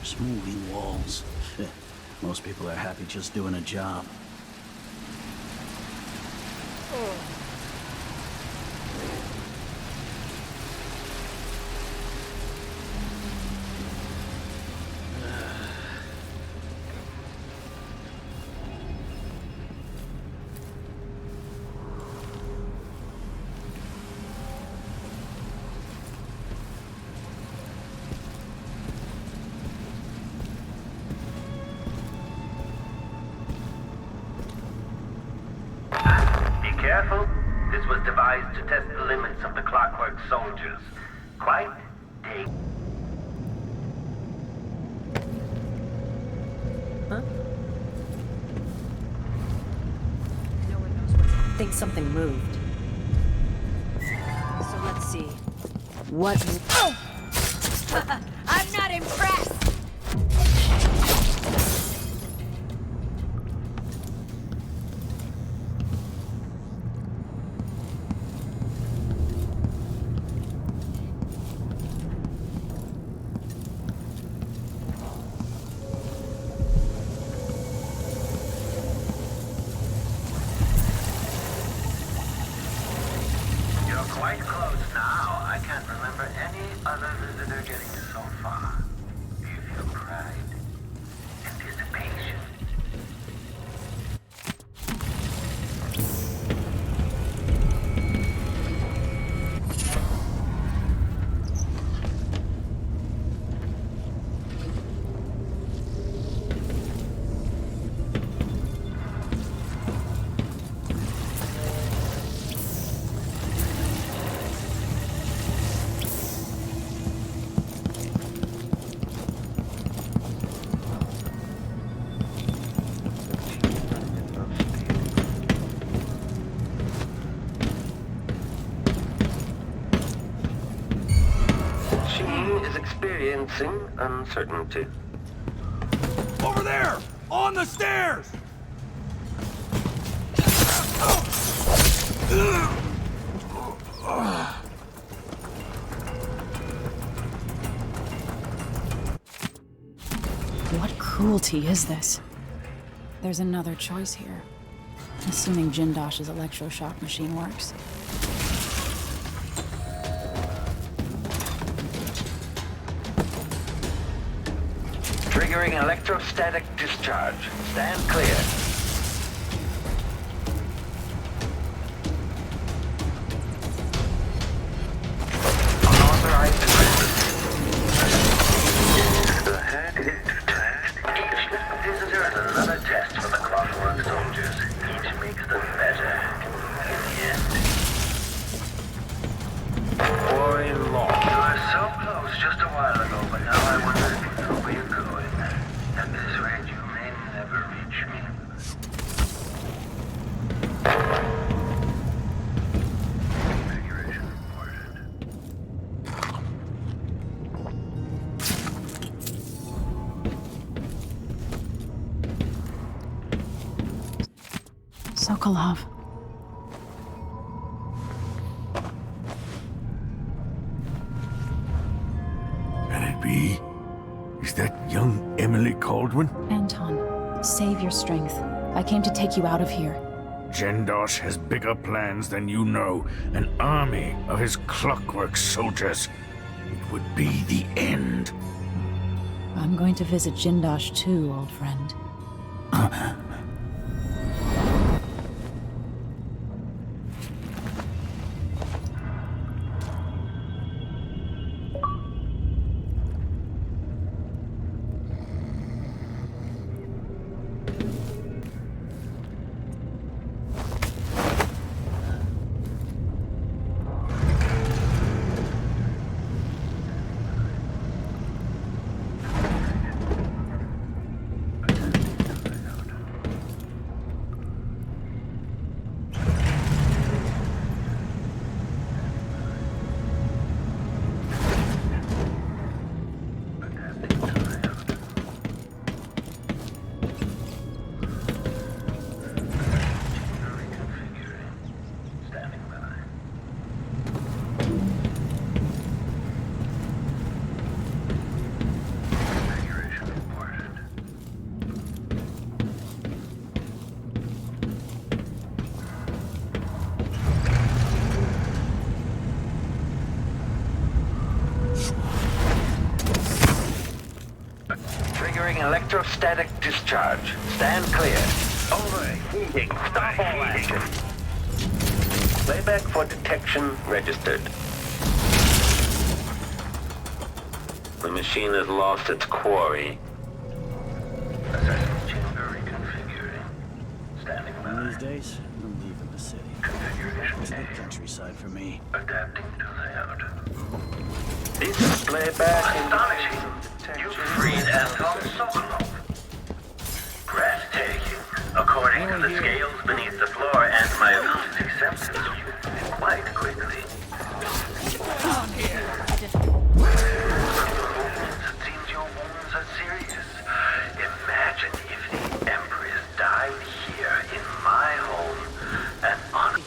Smoothing walls. Most people are happy just doing a job. Careful. This was devised to test the limits of the Clockwork soldiers. Quite a... Huh? No one knows what's... I think something moved. So let's see. What... Oh! I'm not impressed! Quite close now. I can't remember any other visitor getting so far. You feel pride, anticipation. Experiencing uncertainty. Over there! On the stairs! What cruelty is this? There's another choice here. Assuming Jindosh's electroshock machine works. Triggering electrostatic discharge. Stand clear. Unauthorized advances. The head is detached. Each visitor is another test for the Clockwork soldiers. Each makes them better in the end. Boy, long. You were so close just a while ago, but now I wonder if you know where you're going. At this rate, you may never reach me. Configuration reported. Sokolov. Can it be? Is that young Emily Caldwin? Anton, save your strength. I came to take you out of here. Jindosh has bigger plans than you know. An army of his Clockwork soldiers. It would be the end. I'm going to visit Jindosh too, old friend. electrostatic discharge. Stand clear. Overheating. Stop all action. Playback for detection registered. The machine has lost its quarry. Assessment chamber reconfigured. Standing One of these by. days, I'm leaving the city. Configuration It's the A. countryside for me. Adapting to layout. This is playback. Astonishing. You freed Anton Sokolov. Breathtaking. According to the scales beneath the floor and my elusive acceptance, you moved quite quickly. It seems your wounds are serious. Imagine if the Empress died here in my home and on.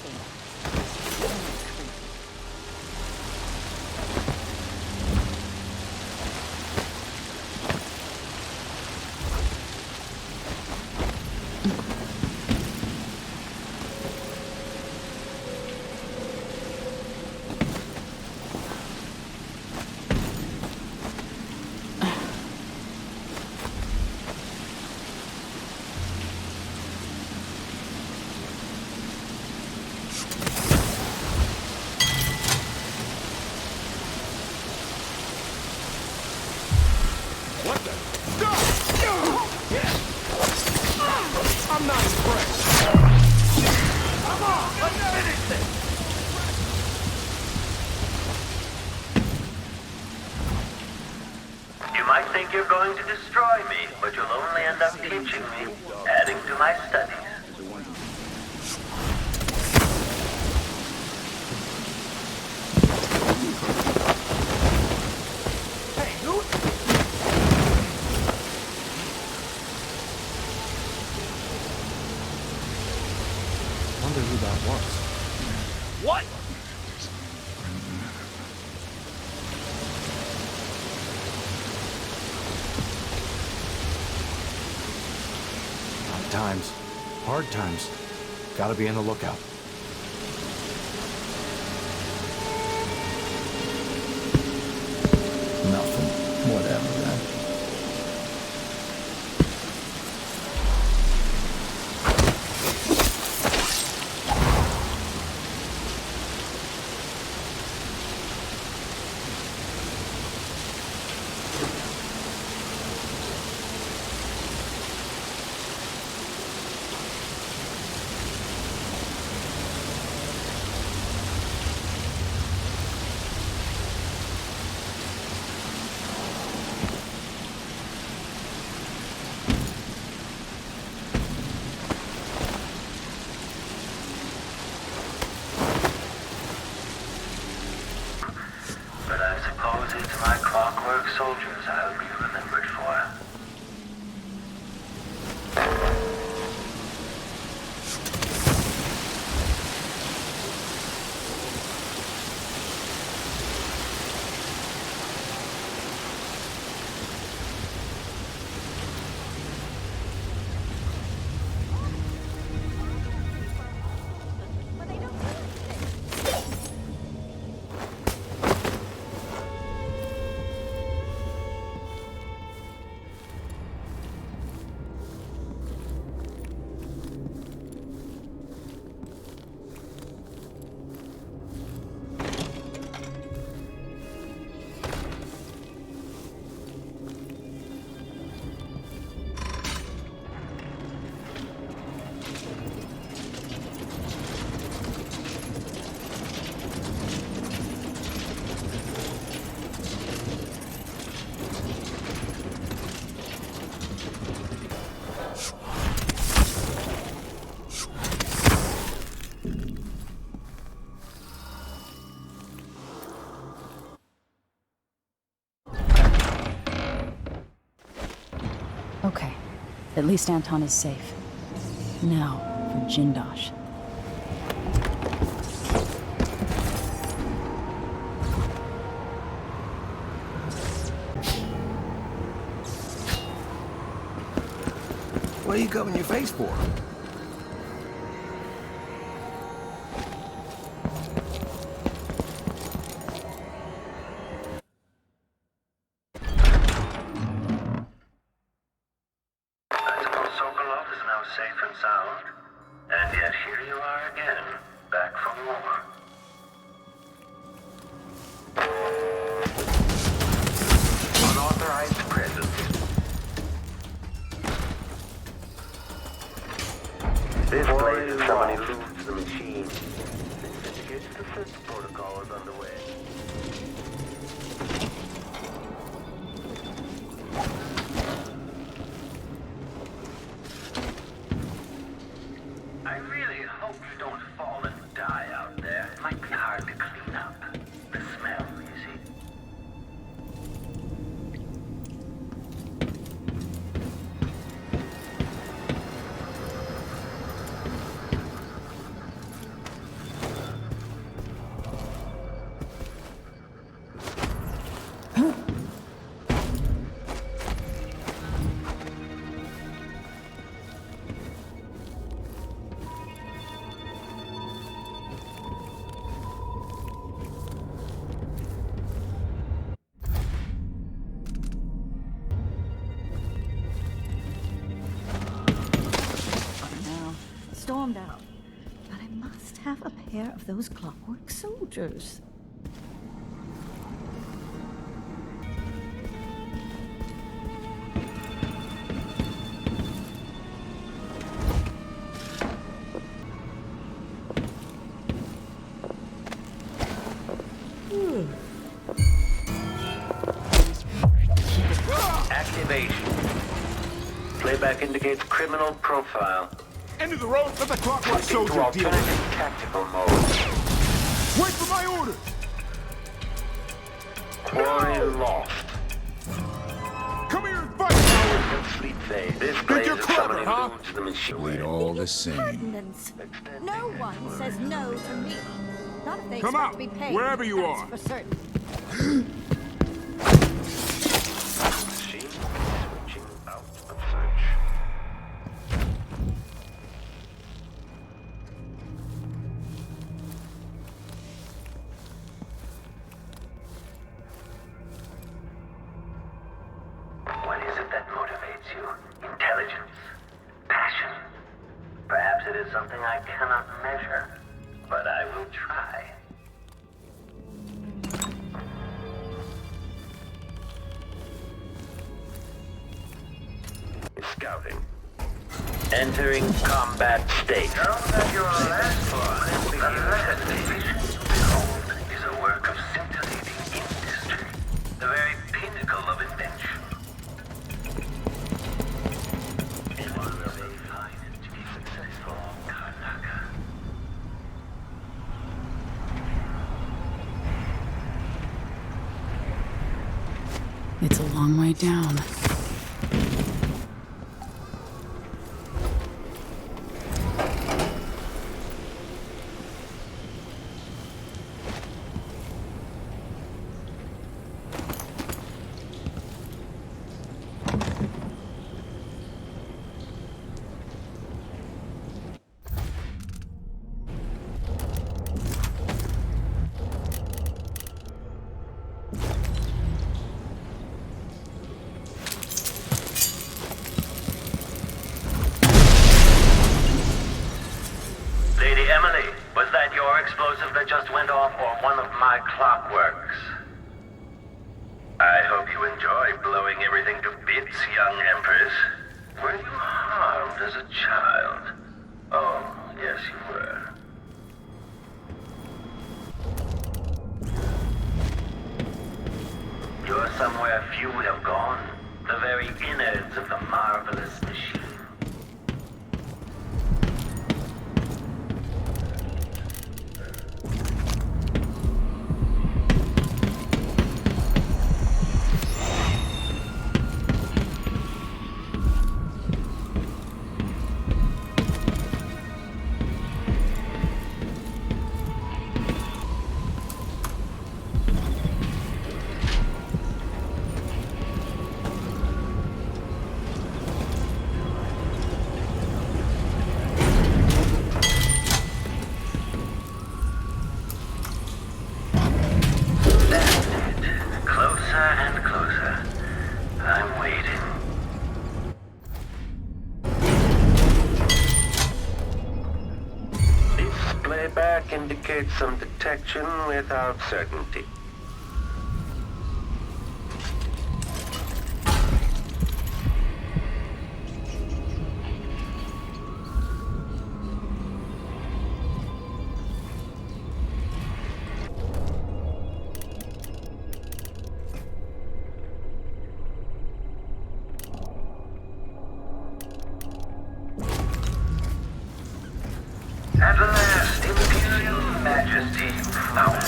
You might think you're going to destroy me, but you'll only end up teaching me, adding to my studies. Wonder who that was. What? Times. Hard times. Gotta be on the lookout. Nothing. Whatever, then. But I suppose it's my Clockwork soldiers I'll be remembered for. Okay. At least Anton is safe. Now, for Jindosh. What are you covering your face for? safe and sound. And yet here you are again, back for more. Unauthorized presence. This place is somebody loots the machine. The investigation to search protocol is underway. I really hope you don't fall and die out there. It might be hard to clean up. The smell, you see. Stormed out. But I must have a pair of those Clockwork soldiers. Activation. Playback indicates criminal profile. End of the road, let the Clockwork Switching to soldier deal with alternative tactical mode. it. Wait for my orders! Quarry lost. Come here and fight, coward! Complete phase. This place you're is clever, somebody huh? loots the machine. We're all the same. Impertinence. No one says no to me. Not if they Come expect out, to be paid. wherever you That's are. for certain. Machine switching out of search. What is it that motivates you? Intelligence? Passion? Perhaps it is something I cannot measure, but I will try. Scouting. Entering combat state. Know that your last one, the legislation you behold, is a work of scintillating industry, the very pinnacle of invention. One may find it to be successful, Karnaka. It's a long way down. Lady Emily, was that your explosive that just went off or one of my clockworks? I hope you enjoy blowing everything to bits, young Empress. Were you harmed as a child? Oh, yes you were. You're somewhere few would have gone. The very innards of the marvelous machine. indicates some detection without certainty. At last, Imperial Majesty found.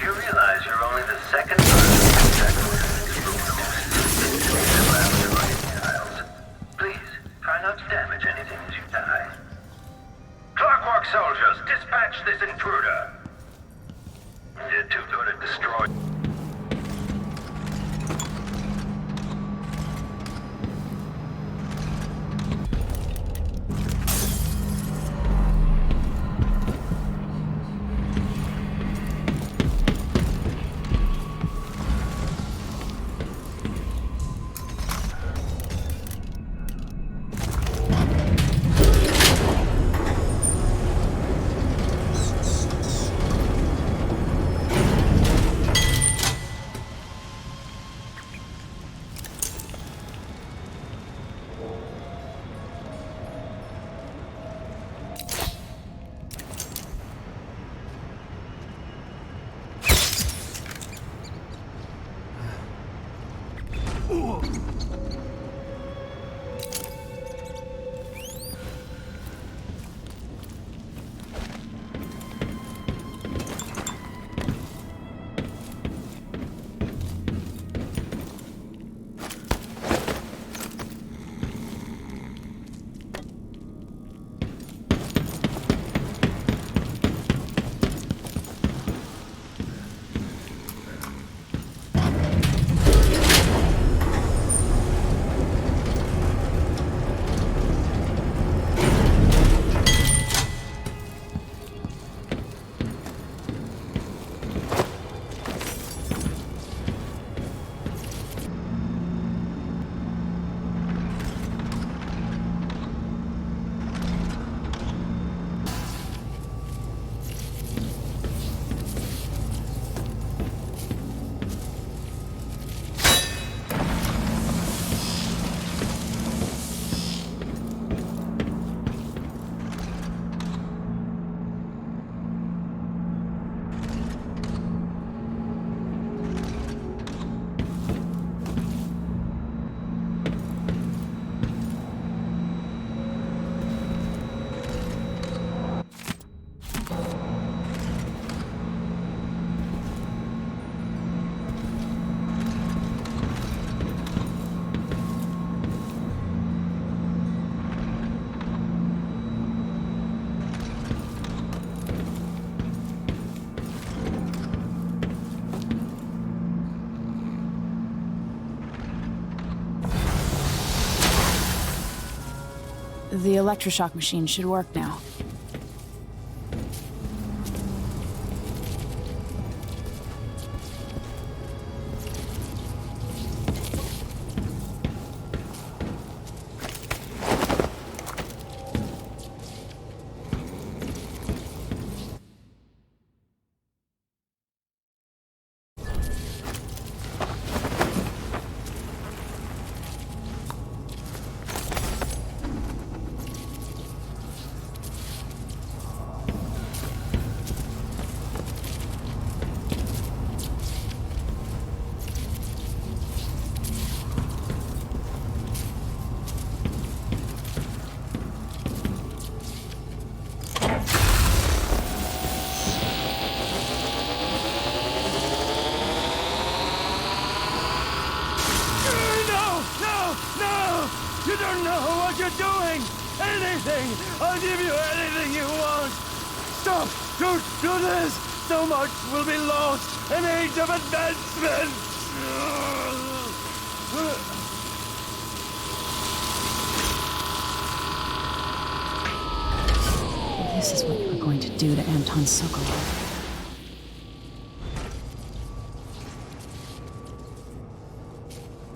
You realize you're only the second person to Please, try not to damage anything as you die. Clockwork soldiers, dispatch this intruder. You're too good at destroying. The electroshock machine should work now. You don't know what you're doing! Anything! I'll give you anything you want! Stop! Don't do this! So much will be lost! An age of advancement! This is what you were going to do to Anton Sokolov.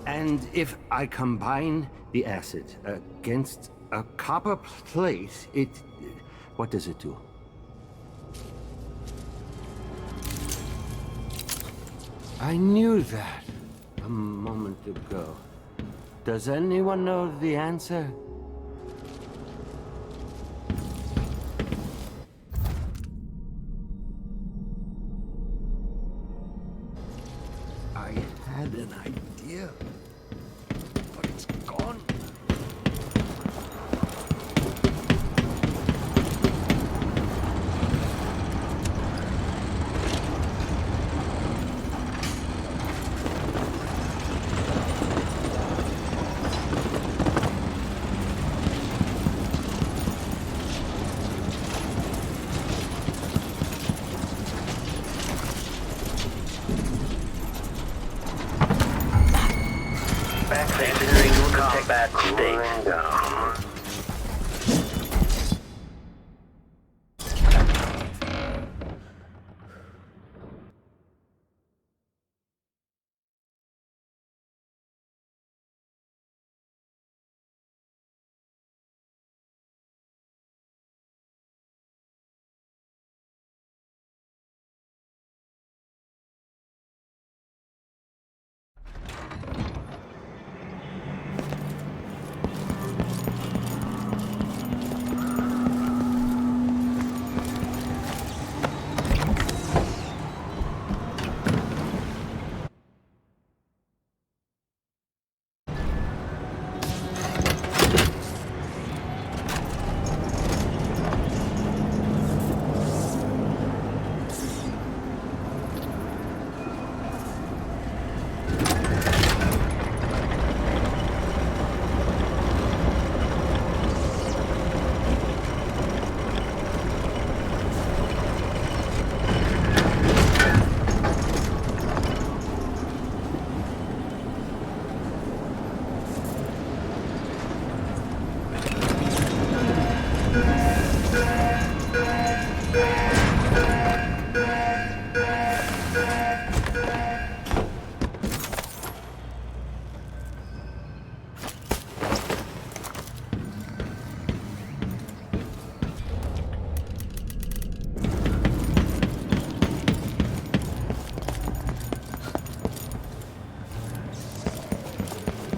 And if I combine the acid against a copper plate, what does it do? I knew that a moment ago. Does anyone know the answer? I had an idea, but it's gone. Entering combat state.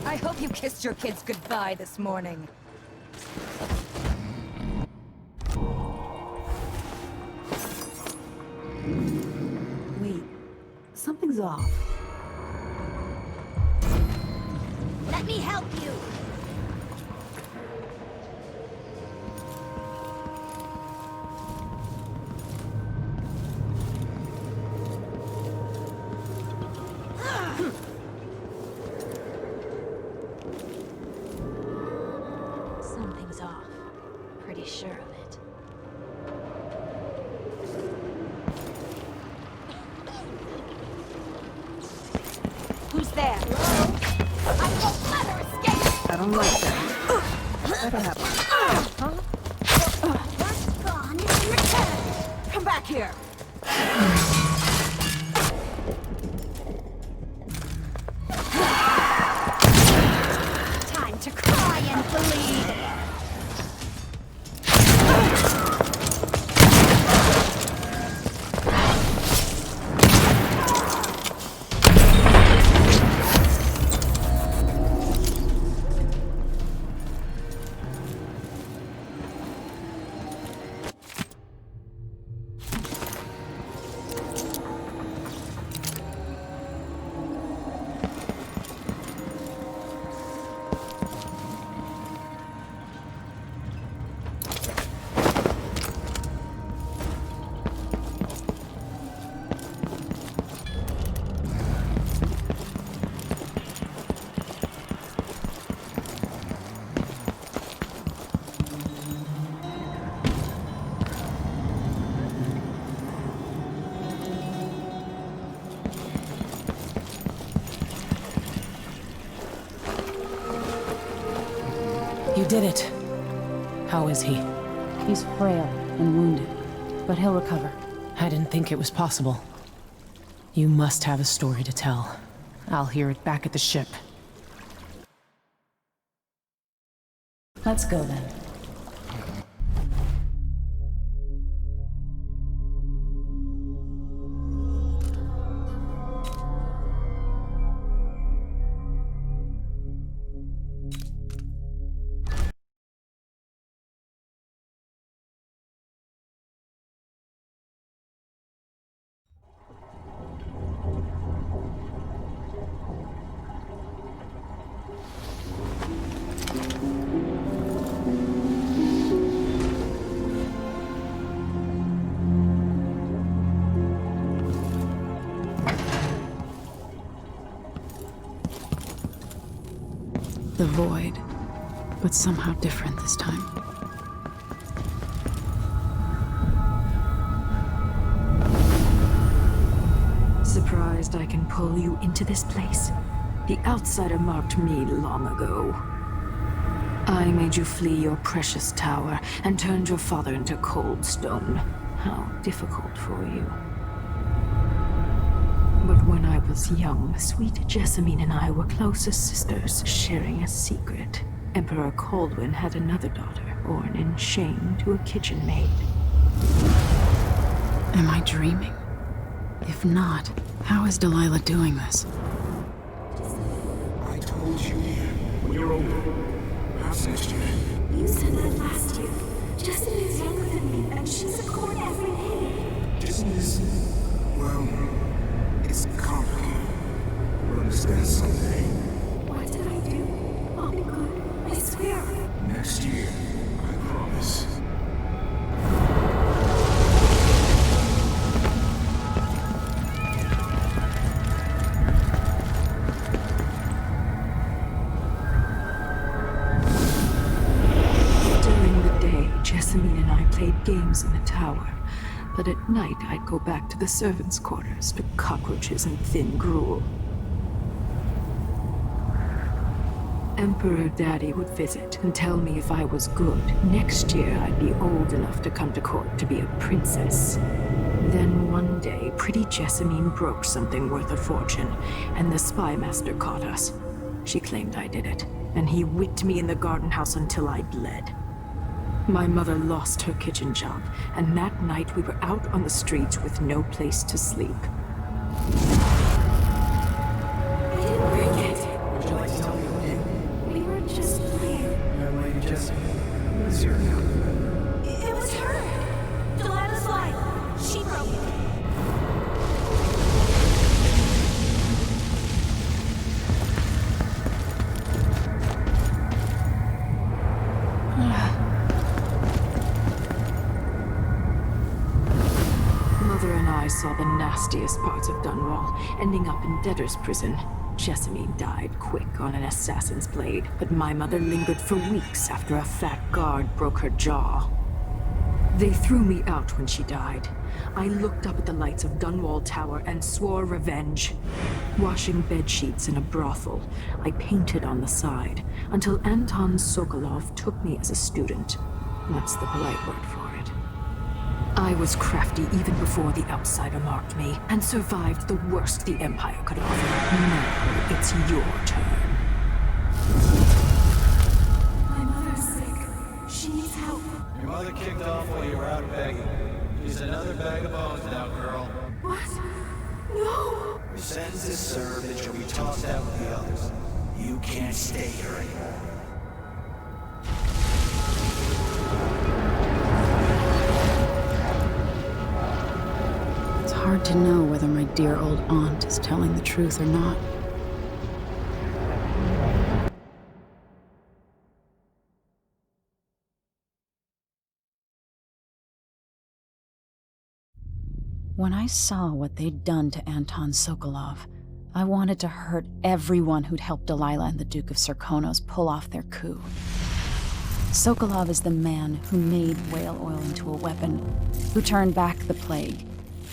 I hope you kissed your kids goodbye this morning. Wait, something's off. Let me help you. Something's off. Pretty sure of it. Who's there? I won't let her escape. I don't like that. Better happen. What's gone is in return. Come back here. Time to cry and bleed. You did it. How is he? He's frail and wounded, but he'll recover. I didn't think it was possible. You must have a story to tell. I'll hear it back at the ship. Let's go then. The void, but somehow different this time. Surprised I can pull you into this place? The outsider marked me long ago. I made you flee your precious tower and turned your father into cold stone. How difficult for you. But when I was young, sweet Jessamine and I were close as sisters, sharing a secret. Emperor Kaldwin had another daughter, born in shame to a kitchen maid. Am I dreaming? If not, how is Delilah doing this? I told you, when you're older, perhaps next year. You said that last year. Jessamine is younger than me, and she's a court every day. Isn't this, well, it's complicated. We'll understand someday. What did I do? I'll be good. I swear. Next year, I promise. Jessamine and I played games in the tower, but at night I'd go back to the servants' quarters to cockroaches and thin gruel. Emperor Daddy would visit and tell me if I was good. Next year I'd be old enough to come to court to be a princess. Then one day, pretty Jessamine broke something worth a fortune, and the spy master caught us. She claimed I did it, and he whipped me in the garden house until I bled. My mother lost her kitchen job, and that night we were out on the streets with no place to sleep. I didn't break it. Would you like to tell me what you did? We were just playing. Young lady Jessamine, who is here now? It was her. Delilah's line. She broke it. Mother and I saw the nastiest parts of Dunwall, ending up in debtor's prison. Jessamine died quick on an assassin's blade, but my mother lingered for weeks after a fat guard broke her jaw. They threw me out when she died. I looked up at the lights of Dunwall Tower and swore revenge. Washing bedsheets in a brothel, I painted on the side, until Anton Sokolov took me as a student. That's the polite word for it. I was crafty even before the outsider marked me, and survived the worst the Empire could offer. Now it's your turn. My mother's sick. She needs help. Your mother kicked off while you were out begging. She's another bag of bones now, girl. What? No! Your sentence is served and you'll be tossed out with the others. You can't stay here anymore. It's hard to know whether my dear old aunt is telling the truth or not. When I saw what they'd done to Anton Sokolov, I wanted to hurt everyone who'd helped Delilah and the Duke of Serkonos pull off their coup. Sokolov is the man who made whale oil into a weapon, who turned back the plague,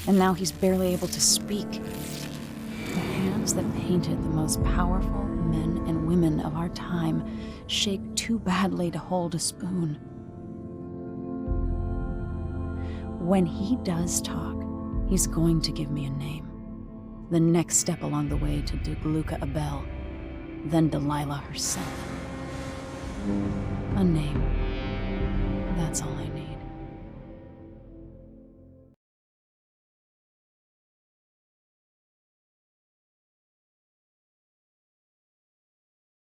and now he's barely able to speak. The hands that painted the most powerful men and women of our time shake too badly to hold a spoon. When he does talk, he's going to give me a name. The next step along the way to Duke Luca Abel, then Delilah herself. A name. That's all I need.